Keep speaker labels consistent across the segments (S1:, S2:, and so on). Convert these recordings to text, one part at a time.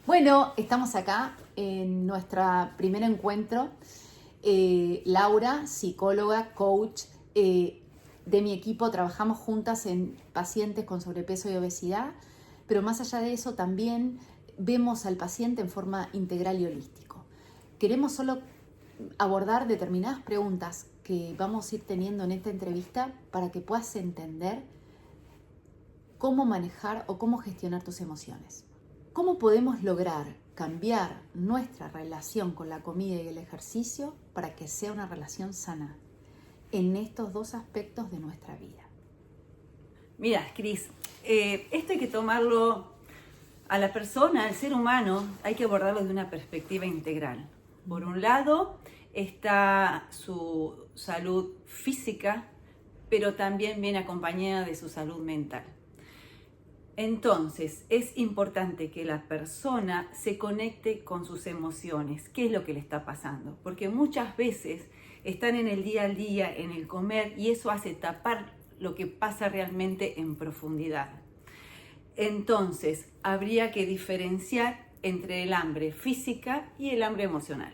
S1: Bueno, estamos acá en nuestro primer encuentro. Laura, psicóloga, coach de mi equipo, trabajamos juntas en pacientes con sobrepeso y obesidad, pero más allá de eso también vemos al paciente en forma integral y holístico. Queremos solo abordar determinadas preguntas que vamos a ir teniendo en esta entrevista para que puedas entender cómo manejar o cómo gestionar tus emociones. ¿Cómo podemos lograr cambiar nuestra relación con la comida y el ejercicio para que sea una relación sana en estos dos aspectos de nuestra vida?
S2: Mira, Cris, esto hay que tomarlo a la persona, al ser humano, hay que abordarlo de una perspectiva integral. Por un lado está su salud física, pero también viene acompañada de su salud mental. Entonces, es importante que la persona se conecte con sus emociones. ¿Qué es lo que le está pasando? Porque muchas veces están en el día a día, en el comer, y eso hace tapar lo que pasa realmente en profundidad. Entonces, habría que diferenciar entre el hambre física y el hambre emocional.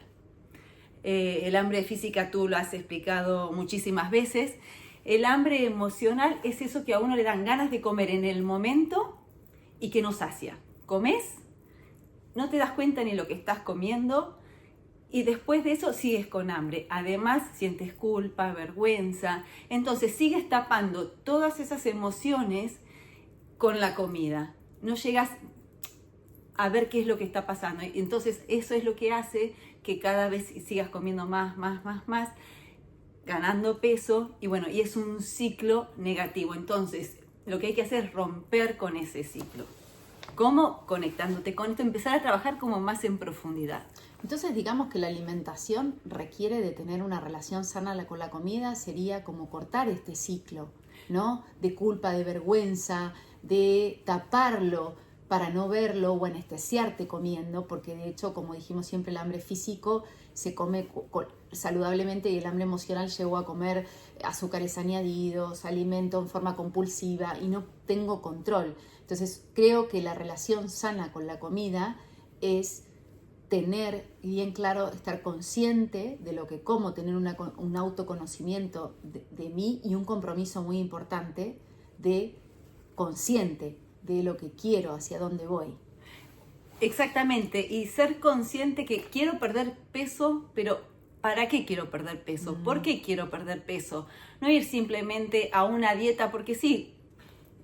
S2: El hambre física tú lo has explicado muchísimas veces. El hambre emocional es eso que a uno le dan ganas de comer en el momento y que no sacia. Comes, no te das cuenta ni lo que estás comiendo y después de eso sigues con hambre. Además sientes culpa, vergüenza. Entonces sigues tapando todas esas emociones con la comida. No llegas a ver qué es lo que está pasando. Entonces eso es lo que hace que cada vez sigas comiendo más, ganando peso, y bueno, y es un ciclo negativo. Entonces, lo que hay que hacer es romper con ese ciclo. ¿Cómo? Conectándote con esto, empezar a trabajar como más en profundidad.
S1: Entonces, digamos que la alimentación requiere de tener una relación sana con la comida, sería como cortar este ciclo, ¿no? De culpa, de vergüenza, de taparlo para no verlo o anestesiarte comiendo, porque de hecho, como dijimos siempre, el hambre físico se come saludablemente y el hambre emocional llegó a comer azúcares añadidos, alimento en forma compulsiva y no tengo control. Entonces creo que la relación sana con la comida es tener bien claro, estar consciente de lo que como, tener un autoconocimiento de mí y un compromiso muy importante de consciente de lo que quiero, hacia dónde voy.
S2: Exactamente, y ser consciente que quiero perder peso, pero ¿para qué quiero perder peso? ¿Por qué quiero perder peso? No ir simplemente a una dieta, porque sí,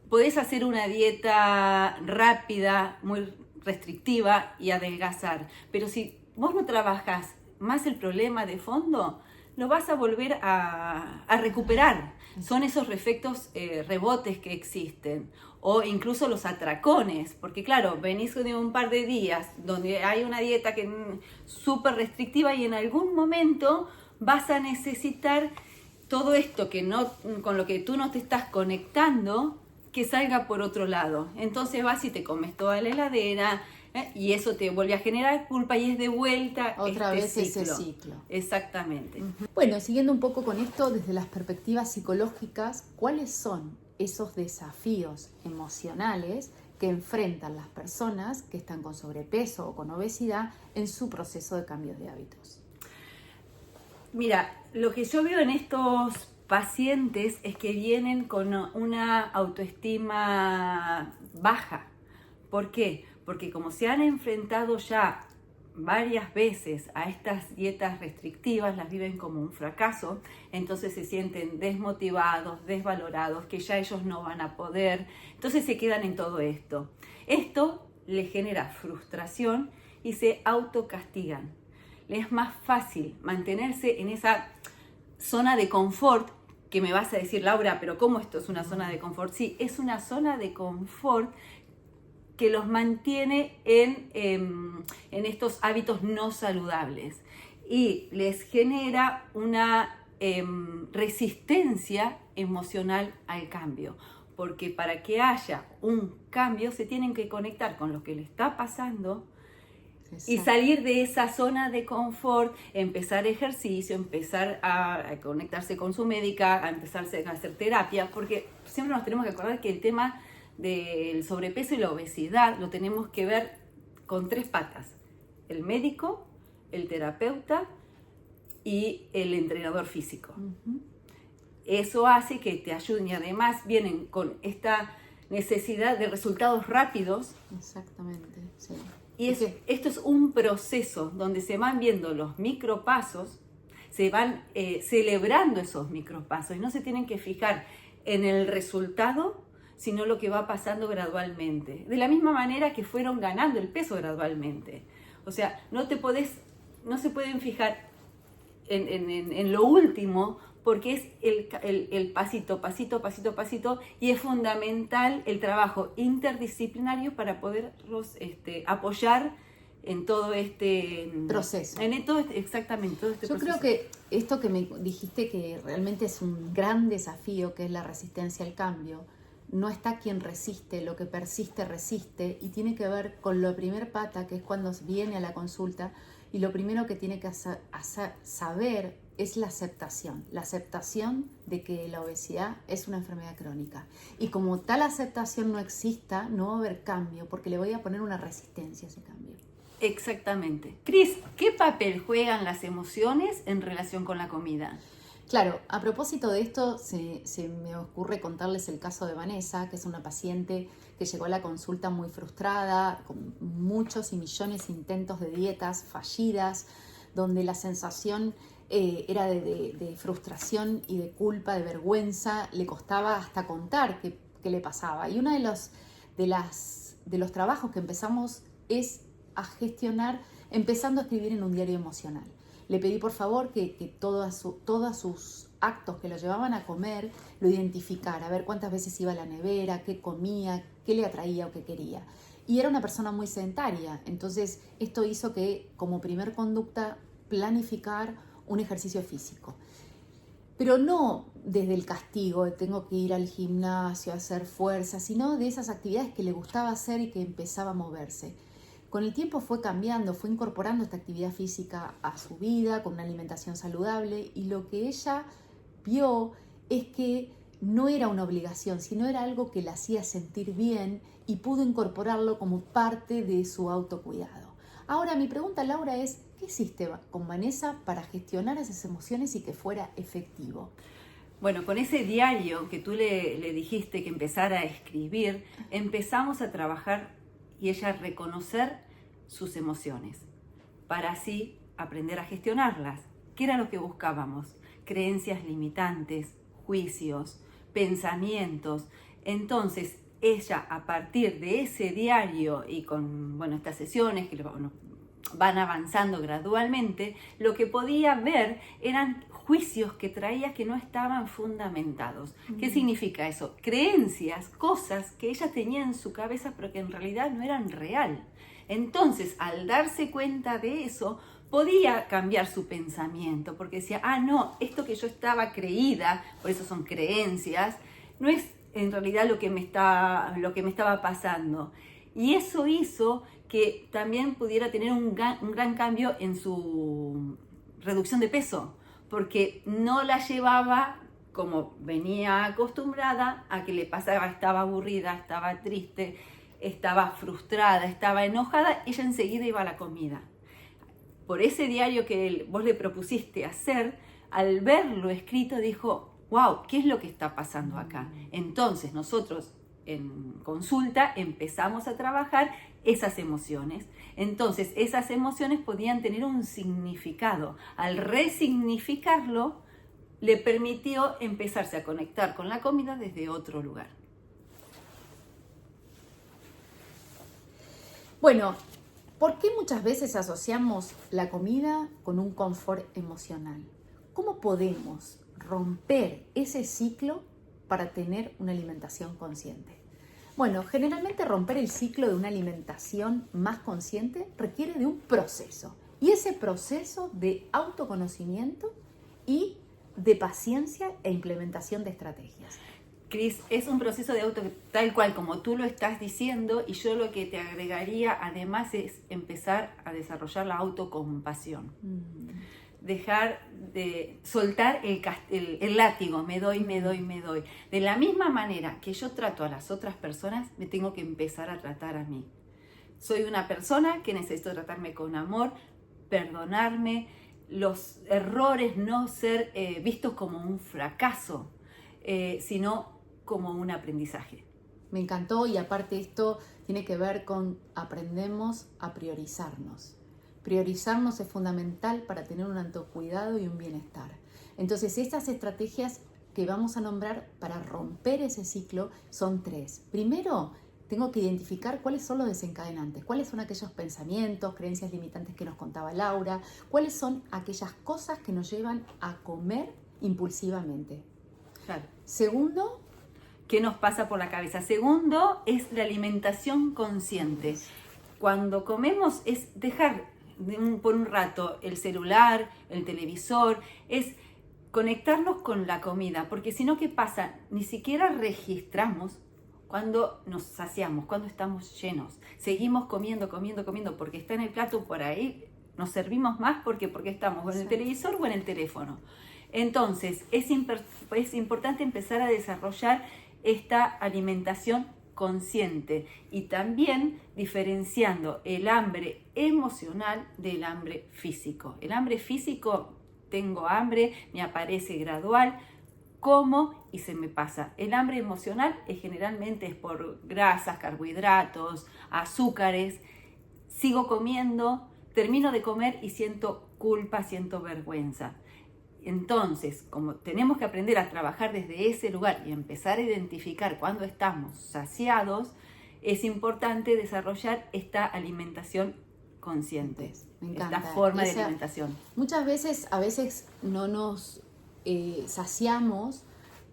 S2: podés hacer una dieta rápida, muy restrictiva y adelgazar, pero si vos no trabajás más el problema de fondo, lo vas a volver a recuperar. Son esos efectos rebotes que existen, o incluso los atracones, porque claro, venís de un par de días donde hay una dieta que súper restrictiva y en algún momento vas a necesitar todo esto que no, con lo que tú no te estás conectando, que salga por otro lado. Entonces vas y te comes toda la heladera, y eso te vuelve a generar culpa y es de vuelta
S1: otra vez
S2: ciclo.
S1: ese ciclo.
S2: Exactamente.
S1: Bueno, siguiendo un poco con esto desde las perspectivas psicológicas, ¿cuáles son esos desafíos emocionales que enfrentan las personas que están con sobrepeso o con obesidad en su proceso de cambios de hábitos?
S2: Mira, lo que yo veo en estos pacientes es que vienen con una autoestima baja. ¿Por qué? Porque como se han enfrentado ya varias veces a estas dietas restrictivas, las viven como un fracaso, entonces se sienten desmotivados, desvalorados, que ya ellos no van a poder, entonces se quedan en todo esto. Esto les genera frustración y se autocastigan. Les es más fácil mantenerse en esa zona de confort, que me vas a decir, Laura, pero ¿cómo esto es una zona de confort? Sí, es una zona de confort que los mantiene en estos hábitos no saludables y les genera una resistencia emocional al cambio, porque para que haya un cambio se tienen que conectar con lo que le está pasando. Exacto. Y salir de esa zona de confort, empezar ejercicio, empezar a conectarse con su médica, a empezar a hacer terapia, porque siempre nos tenemos que acordar que el tema del sobrepeso y la obesidad lo tenemos que ver con 3 patas: el médico, el terapeuta y el entrenador físico. Eso hace que te ayuden y además vienen con esta necesidad de resultados rápidos.
S1: Exactamente, sí.
S2: Y esto es un proceso donde se van viendo los micropasos, se van celebrando esos micropasos y no se tienen que fijar en el resultado, sino lo que va pasando gradualmente. De la misma manera que fueron ganando el peso gradualmente. O sea, no se pueden fijar en lo último, porque es el pasito, pasito, y es fundamental el trabajo interdisciplinario para poderlos apoyar en todo este
S1: proceso.
S2: Exactamente, todo este
S1: Yo
S2: proceso.
S1: creo que esto que me dijiste que realmente es un gran desafío, que es la resistencia al cambio, no está quien resiste, lo que persiste resiste, y tiene que ver con la primer pata, que es cuando viene a la consulta, y lo primero que tiene que saber es la aceptación de que la obesidad es una enfermedad crónica. Y como tal aceptación no exista, no va a haber cambio, porque le voy a poner una resistencia a ese cambio.
S2: Exactamente. Cris, ¿qué papel juegan las emociones en relación con la comida?
S1: Claro, a propósito de esto, se me ocurre contarles el caso de Vanessa, que es una paciente que llegó a la consulta muy frustrada, con muchos y millones de intentos de dietas fallidas, donde la sensación era de frustración y de culpa, de vergüenza, le costaba hasta contar qué le pasaba. Y uno de los trabajos que empezamos es a gestionar, empezando a escribir en un diario emocional. Le pedí por favor que todos sus actos que lo llevaban a comer lo identificara, a ver cuántas veces iba a la nevera, qué comía, qué le atraía o qué quería. Y era una persona muy sedentaria, entonces esto hizo que como primer conducta planificar un ejercicio físico. Pero no desde el castigo, de tengo que ir al gimnasio a hacer fuerza, sino de esas actividades que le gustaba hacer y que empezaba a moverse. Con el tiempo fue cambiando, fue incorporando esta actividad física a su vida, con una alimentación saludable, y lo que ella vio es que no era una obligación, sino era algo que la hacía sentir bien y pudo incorporarlo como parte de su autocuidado. Ahora mi pregunta, Laura, es ¿qué hiciste con Vanessa para gestionar esas emociones y que fuera efectivo?
S2: Bueno, con ese diario que tú le dijiste que empezara a escribir, empezamos a trabajar y ella a reconocer sus emociones, para así aprender a gestionarlas. ¿Qué era lo que buscábamos? Creencias limitantes, juicios, pensamientos. Entonces, ella, a partir de ese diario y con estas sesiones que van avanzando gradualmente, lo que podía ver eran juicios que traía que no estaban fundamentados. ¿Qué significa eso? Creencias, cosas que ella tenía en su cabeza pero que en realidad no eran real. Entonces, al darse cuenta de eso, podía cambiar su pensamiento, porque decía, no, esto que yo estaba creída, por eso son creencias, no es en realidad lo que me estaba pasando. Y eso hizo que también pudiera tener un gran cambio en su reducción de peso, porque no la llevaba como venía acostumbrada a que le pasaba, estaba aburrida, estaba triste, estaba frustrada, estaba enojada, ella enseguida iba a la comida. Por ese diario que vos le propusiste hacer, al verlo escrito dijo, wow, ¿qué es lo que está pasando acá? Entonces nosotros en consulta empezamos a trabajar esas emociones. Entonces esas emociones podían tener un significado. Al resignificarlo, le permitió empezarse a conectar con la comida desde otro lugar.
S1: Bueno, ¿por qué muchas veces asociamos la comida con un confort emocional? ¿Cómo podemos romper ese ciclo para tener una alimentación consciente? Bueno, generalmente romper el ciclo de una alimentación más consciente requiere de un proceso. Y ese proceso de autoconocimiento y de paciencia e implementación de estrategias.
S2: Cris, es un proceso de tal cual como tú lo estás diciendo, y yo lo que te agregaría además es empezar a desarrollar la autocompasión. Dejar de soltar el látigo, me doy. De la misma manera que yo trato a las otras personas, me tengo que empezar a tratar a mí. soy una persona que necesito tratarme con amor, perdonarme, los errores no ser vistos como un fracaso, sino como un aprendizaje.
S1: Me encantó, y aparte esto tiene que ver con aprendemos a priorizarnos. Priorizarnos es fundamental para tener un autocuidado y un bienestar. Entonces, estas estrategias que vamos a nombrar para romper ese ciclo son 3. Primero, tengo que identificar cuáles son los desencadenantes, cuáles son aquellos pensamientos, creencias limitantes que nos contaba Laura, cuáles son aquellas cosas que nos llevan a comer impulsivamente.
S2: Claro.
S1: Segundo,
S2: ¿qué nos pasa por la cabeza? Segundo, es la alimentación consciente. Cuando comemos es dejar por un rato el celular, el televisor, es conectarnos con la comida, porque si no, ¿qué pasa? Ni siquiera registramos cuando nos saciamos, cuando estamos llenos. Seguimos comiendo, porque está en el plato por ahí, nos servimos más porque estamos en el televisor o en el teléfono. Entonces, es importante empezar a desarrollar esta alimentación consciente y también diferenciando el hambre emocional del hambre físico. El hambre físico, tengo hambre, me aparece gradual, como y se me pasa. El hambre emocional generalmente es por grasas, carbohidratos, azúcares. Sigo comiendo, termino de comer y siento culpa, siento vergüenza. Entonces, como tenemos que aprender a trabajar desde ese lugar y empezar a identificar cuando estamos saciados, es importante desarrollar esta alimentación consciente.
S1: Me encanta.
S2: Esta forma de alimentación.
S1: Muchas veces, no nos saciamos,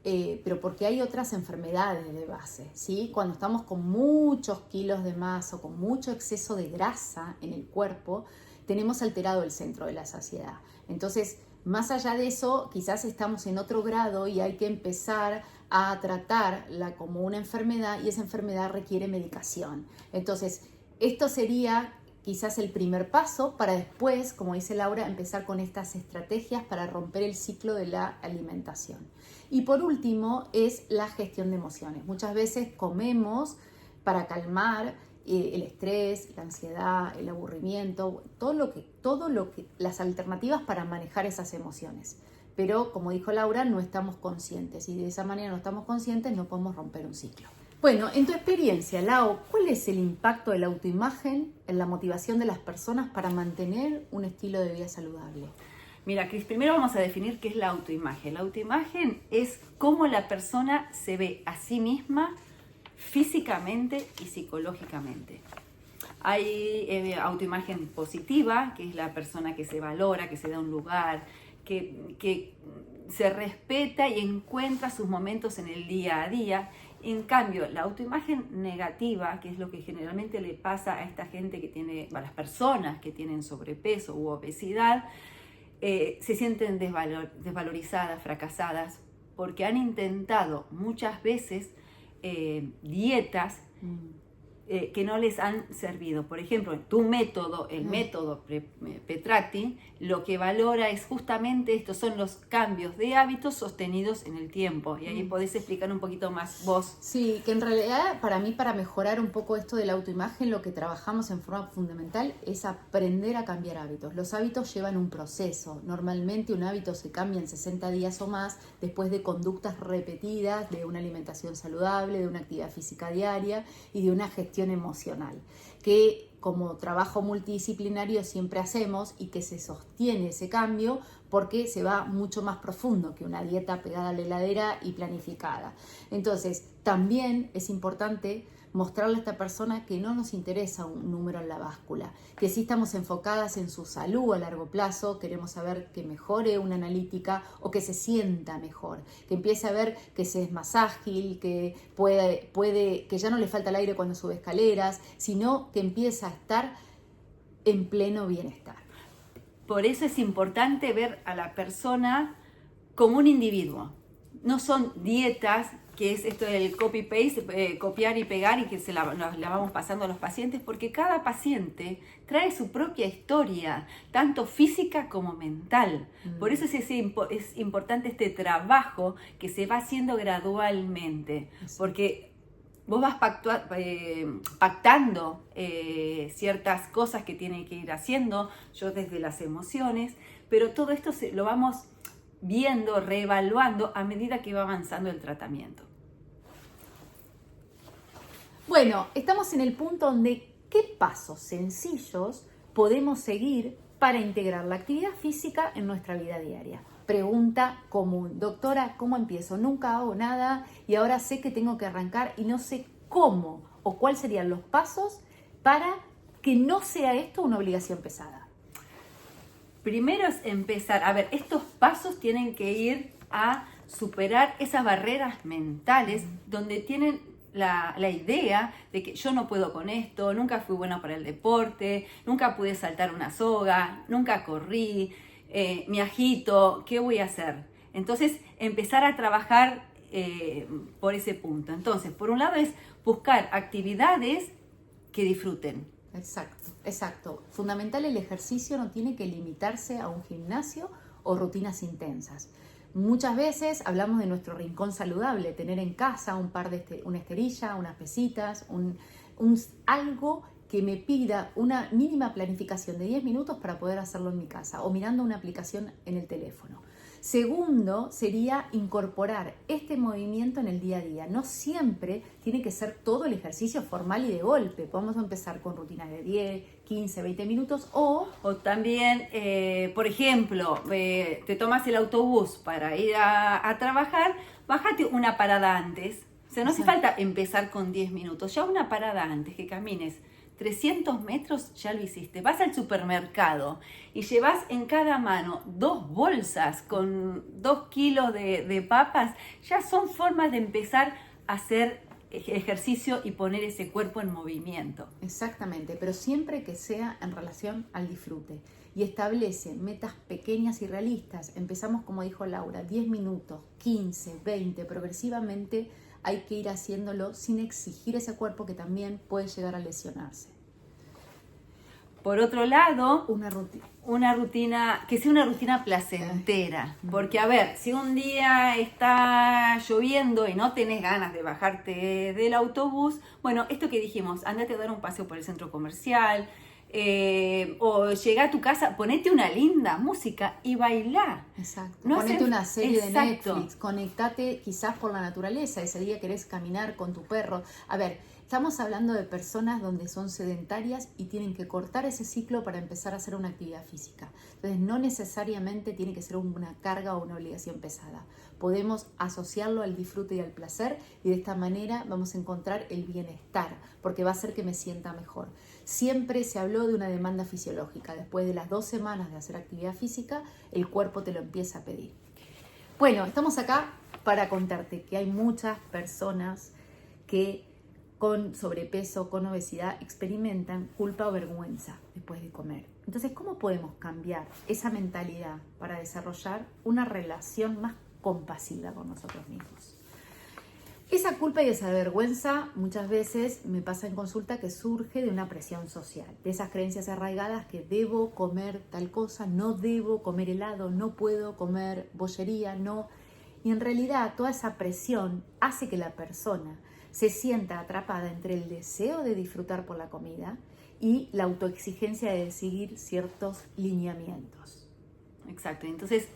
S1: pero porque hay otras enfermedades de base, ¿sí? Cuando estamos con muchos kilos de más o con mucho exceso de grasa en el cuerpo, tenemos alterado el centro de la saciedad. Entonces, más allá de eso, quizás estamos en otro grado y hay que empezar a tratarla como una enfermedad, y esa enfermedad requiere medicación. Entonces, esto sería quizás el primer paso para después, como dice Laura, empezar con estas estrategias para romper el ciclo de la alimentación. Y por último es la gestión de emociones. Muchas veces comemos para calmar el estrés, la ansiedad, el aburrimiento, todo lo que las alternativas para manejar esas emociones. Pero como dijo Laura, no estamos conscientes, y de esa manera no estamos conscientes, no podemos romper un ciclo. Bueno, en tu experiencia, Lau, ¿cuál es el impacto de la autoimagen en la motivación de las personas para mantener un estilo de vida saludable?
S2: Mira, Cris, primero vamos a definir qué es la autoimagen. La autoimagen es cómo la persona se ve a sí misma físicamente y psicológicamente. Hay autoimagen positiva, que es la persona que se valora, que se da un lugar, que se respeta y encuentra sus momentos en el día a día. En cambio, la autoimagen negativa, que es lo que generalmente le pasa a esta gente que tiene, a las personas que tienen sobrepeso u obesidad, se sienten desvalorizadas, fracasadas, porque han intentado muchas veces dietas que no les han servido. Por ejemplo, tu método, el método Petrati, lo que valora es justamente estos son los cambios de hábitos sostenidos en el tiempo. Y ahí podés explicar un poquito más vos.
S1: Sí, que en realidad para mí, para mejorar un poco esto de la autoimagen, lo que trabajamos en forma fundamental es aprender a cambiar hábitos. Los hábitos llevan un proceso. Normalmente un hábito se cambia en 60 días o más después de conductas repetidas, de una alimentación saludable, de una actividad física diaria y de una gestión emocional, que como trabajo multidisciplinario siempre hacemos, y que se sostiene ese cambio porque se va mucho más profundo que una dieta pegada a la heladera y planificada. Entonces, también es importante mostrarle a esta persona que no nos interesa un número en la báscula, que sí estamos enfocadas en su salud a largo plazo, queremos saber que mejore una analítica o que se sienta mejor, que empiece a ver que se es más ágil, que puede, que ya no le falta el aire cuando sube escaleras, sino que empieza a estar en pleno bienestar.
S2: Por eso es importante ver a la persona como un individuo. No son dietas, que es esto del copy-paste, copiar y pegar, y que la vamos pasando a los pacientes, porque cada paciente trae su propia historia, tanto física como mental. Por eso es importante este trabajo que se va haciendo gradualmente, porque vos vas pactando ciertas cosas que tienen que ir haciendo, yo desde las emociones, pero todo esto lo vamos viendo, reevaluando a medida que va avanzando el tratamiento.
S1: Bueno, estamos en el punto donde qué pasos sencillos podemos seguir para integrar la actividad física en nuestra vida diaria. Pregunta común: doctora, ¿cómo empiezo? Nunca hago nada y ahora sé que tengo que arrancar y no sé cómo o cuáles serían los pasos para que no sea esto una obligación pesada.
S2: Primero es empezar, a ver, estos pasos tienen que ir a superar esas barreras mentales donde tienen la idea de que yo no puedo con esto, nunca fui buena para el deporte, nunca pude saltar una soga, nunca corrí, me agito, ¿qué voy a hacer? Entonces, empezar a trabajar por ese punto. Entonces, por un lado es buscar actividades que disfruten.
S1: Exacto. Fundamental, el ejercicio no tiene que limitarse a un gimnasio o rutinas intensas. Muchas veces hablamos de nuestro rincón saludable, tener en casa una esterilla, unas pesitas, algo que me pida una mínima planificación de 10 minutos para poder hacerlo en mi casa o mirando una aplicación en el teléfono. Segundo, sería incorporar este movimiento en el día a día. No siempre tiene que ser todo el ejercicio formal y de golpe. Podemos empezar con rutinas de 10, 15, 20 minutos o
S2: también, por ejemplo, te tomas el autobús para ir a trabajar, bájate una parada antes. O sea, no hace falta empezar con 10 minutos, ya una parada antes, que camines 300 metros ya lo hiciste. Vas al supermercado y llevas en cada mano 2 bolsas con 2 kilos de papas. Ya son formas de empezar a hacer ejercicio y poner ese cuerpo en movimiento.
S1: Exactamente, pero siempre que sea en relación al disfrute. Y establece metas pequeñas y realistas. Empezamos, como dijo Laura, 10 minutos, 15, 20, progresivamente. Hay que ir haciéndolo sin exigir ese cuerpo que también puede llegar a lesionarse.
S2: Por otro lado,
S1: una
S2: rutina, que sea una rutina placentera. Porque, a ver, si un día está lloviendo y no tenés ganas de bajarte del autobús, bueno, esto que dijimos, andate a dar un paseo por el centro comercial, o llegá a tu casa, ponete una linda música y bailá.
S1: Exacto. Ponete una serie de Netflix, conectate quizás por la naturaleza, ese día querés caminar con tu perro. A ver, estamos hablando de personas donde son sedentarias y tienen que cortar ese ciclo para empezar a hacer una actividad física. Entonces, no necesariamente tiene que ser una carga o una obligación pesada. Podemos asociarlo al disfrute y al placer y de esta manera vamos a encontrar el bienestar, porque va a hacer que me sienta mejor. Siempre se habló de una demanda fisiológica. Después de las 2 semanas de hacer actividad física, el cuerpo te lo empieza a pedir. Bueno, estamos acá para contarte que hay muchas personas que con sobrepeso, con obesidad, experimentan culpa o vergüenza después de comer. Entonces, ¿cómo podemos cambiar esa mentalidad para desarrollar una relación más compasiva con nosotros mismos? Esa culpa y esa vergüenza muchas veces me pasa en consulta que surge de una presión social, de esas creencias arraigadas que debo comer tal cosa, no debo comer helado, no puedo comer bollería, no. Y en realidad toda esa presión hace que la persona se sienta atrapada entre el deseo de disfrutar por la comida y la autoexigencia de seguir ciertos lineamientos.
S2: Exacto, entonces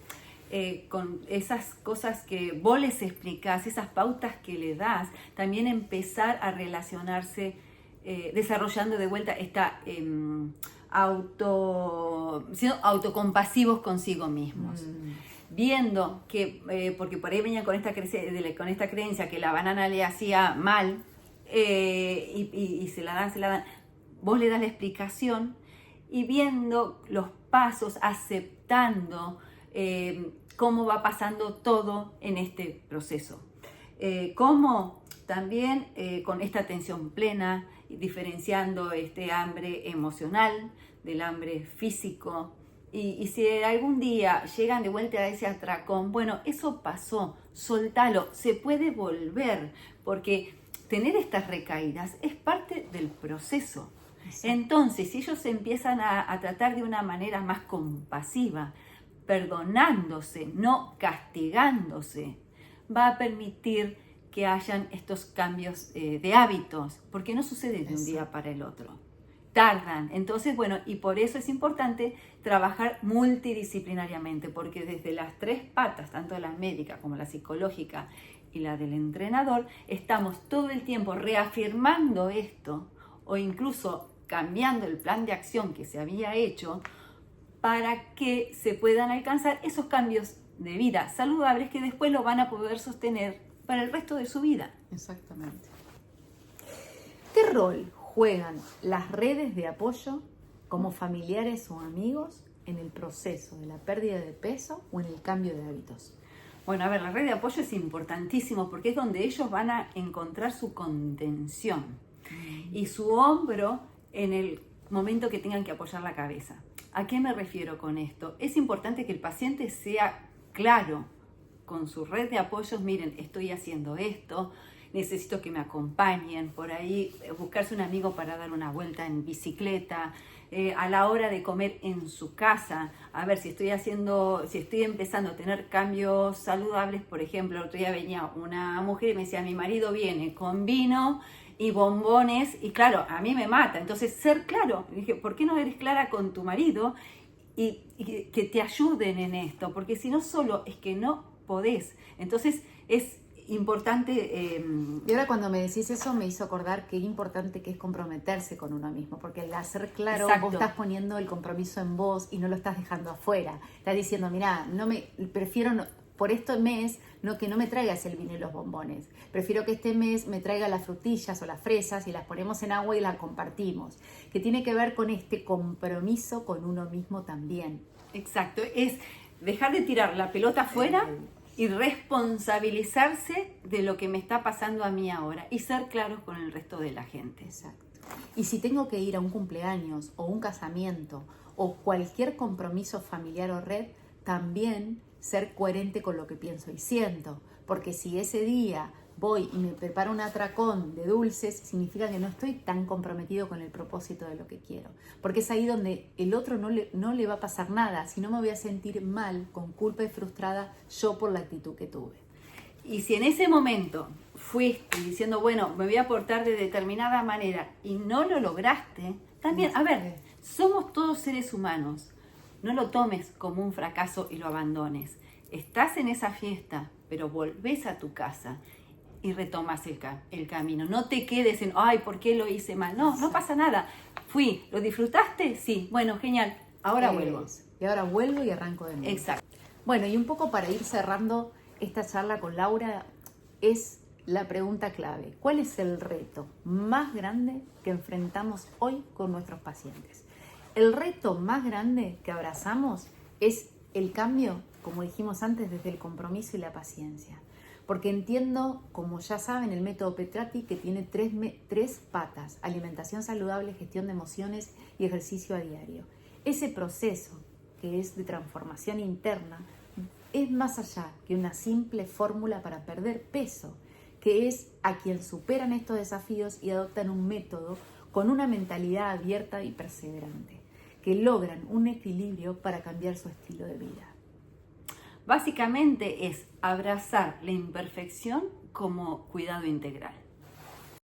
S2: con esas cosas que vos les explicás, esas pautas que le das, también empezar a relacionarse, desarrollando de vuelta esta siendo autocompasivos consigo mismos. Viendo que, porque por ahí venían con esta creencia que la banana le hacía mal y se la dan, vos le das la explicación y viendo los pasos, aceptando cómo va pasando todo en este proceso. Cómo también con esta atención plena, diferenciando este hambre emocional del hambre físico. Y si algún día llegan de vuelta a ese atracón, bueno, eso pasó, soltalo, se puede volver, porque tener estas recaídas es parte del proceso. Exacto. Entonces, si ellos empiezan a tratar de una manera más compasiva, perdonándose, no castigándose, va a permitir que hayan estos cambios de hábitos, porque no sucede de un día para el otro. Tardan. Entonces, bueno, y por eso es importante trabajar multidisciplinariamente, porque desde las 3 patas, tanto la médica como la psicológica y la del entrenador, estamos todo el tiempo reafirmando esto o incluso cambiando el plan de acción que se había hecho para que se puedan alcanzar esos cambios de vida saludables que después lo van a poder sostener para el resto de su vida.
S1: Exactamente. ¿Qué rol juegan las redes de apoyo como familiares o amigos en el proceso de la pérdida de peso o en el cambio de hábitos?
S2: Bueno, a ver, la red de apoyo es importantísimo porque es donde ellos van a encontrar su contención y su hombro en el momento que tengan que apoyar la cabeza. ¿A qué me refiero con esto? Es importante que el paciente sea claro con su red de apoyos. Miren, estoy haciendo esto, necesito que me acompañen por ahí, buscarse un amigo para dar una vuelta en bicicleta, a la hora de comer en su casa, a ver si estoy empezando a tener cambios saludables. Por ejemplo, el otro día venía una mujer y me decía, mi marido viene con vino y bombones, y claro, a mí me mata. Entonces, ser claro, dije, ¿por qué no eres clara con tu marido y que te ayuden en esto? Porque si no, solo es que no podés. Entonces, es importante.
S1: Y ahora cuando me decís eso me hizo acordar qué importante que es comprometerse con uno mismo, porque al hacer claro,
S2: Exacto,
S1: vos estás poniendo el compromiso en vos y no lo estás dejando afuera. Estás diciendo, mirá, prefiero por este mes que no me traigas el vino y los bombones. Prefiero que este mes me traiga las frutillas o las fresas y las ponemos en agua y las compartimos. Que tiene que ver con este compromiso con uno mismo también.
S2: Exacto, es dejar de tirar la pelota afuera y responsabilizarse de lo que me está pasando a mí ahora y ser claros con el resto de la gente.
S1: Exacto. Y si tengo que ir a un cumpleaños o un casamiento o cualquier compromiso familiar o red, también ser coherente con lo que pienso y siento. Porque si ese día voy y me preparo un atracón de dulces, significa que no estoy tan comprometido con el propósito de lo que quiero. Porque es ahí donde el otro no le va a pasar nada, sino me voy a sentir mal, con culpa y frustrada yo por la actitud que tuve.
S2: Y si en ese momento fuiste diciendo, bueno, me voy a portar de determinada manera y no lo lograste, también, a ver, somos todos seres humanos. No lo tomes como un fracaso y lo abandones. Estás en esa fiesta, pero volvés a tu casa y retomas el camino. No te quedes en, ay, ¿por qué lo hice mal? No, no pasa nada. Fui, ¿lo disfrutaste? Sí, bueno, genial. Ahora vuelvo.
S1: Y ahora vuelvo y arranco de nuevo.
S2: Exacto.
S1: Bueno, y un poco para ir cerrando esta charla con Laura, es la pregunta clave. ¿Cuál es el reto más grande que enfrentamos hoy con nuestros pacientes? El reto más grande que abrazamos es el cambio, como dijimos antes, desde el compromiso y la paciencia. Porque entiendo, como ya saben, el método Petrati, que tiene tres patas: alimentación saludable, gestión de emociones y ejercicio a diario. Ese proceso, que es de transformación interna, es más allá que una simple fórmula para perder peso, que es a quien superan estos desafíos y adoptan un método con una mentalidad abierta y perseverante, que logran un equilibrio para cambiar su estilo de vida.
S2: Básicamente es abrazar la imperfección como cuidado integral.